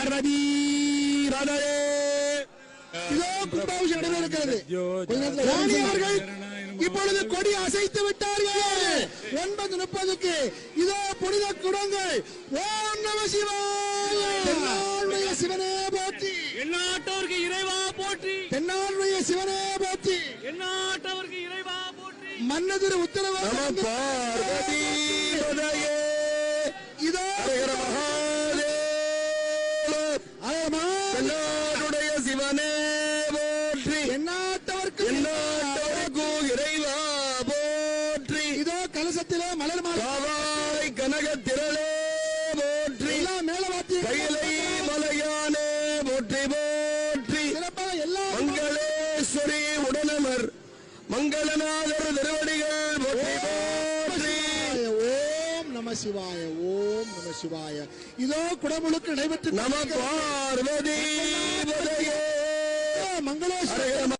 பார்வதி ராதே. இதோ கும்பாபிஷேகம் நடைபெறுகிறது. ராணி அவர்கள் இப்பொழுது கொடி அசைத்து விட்டார்கள். 9:30க்கு இதோ புனித குடங்கள். ஓம் நம சிவாய. தென்னாளுடைய சிவனே போற்றி. எந்நாட்டவருக்கு இறைவா போற்றி. தென்னாளுடைய சிவனே போற்றி. எந்நாட்டவருக்கு இறைவா போற்றி. மன்னதிரு உத்தரவு. பார்வதி இதோ தென்னாடுடைய சிவனே போற்றி. எந்நாட்டவர்க்கு இறைவா போற்றி. இதோ கலசத்திலே மலர் மாலை கனக திரளே போற்றி. மேலவாத்தி கைலை மலையானே போற்றி போற்றி. மங்களேஸ்வரி உடனமர் மங்களநாதர் திருவடிகள் போற்றி போற்றி. ஓம் நம சிவாய. ஓம் நம சிவாய. இதோ குடமுழுக்கு நடைபெற்று நம பார்வதி மங்களேஸ்வர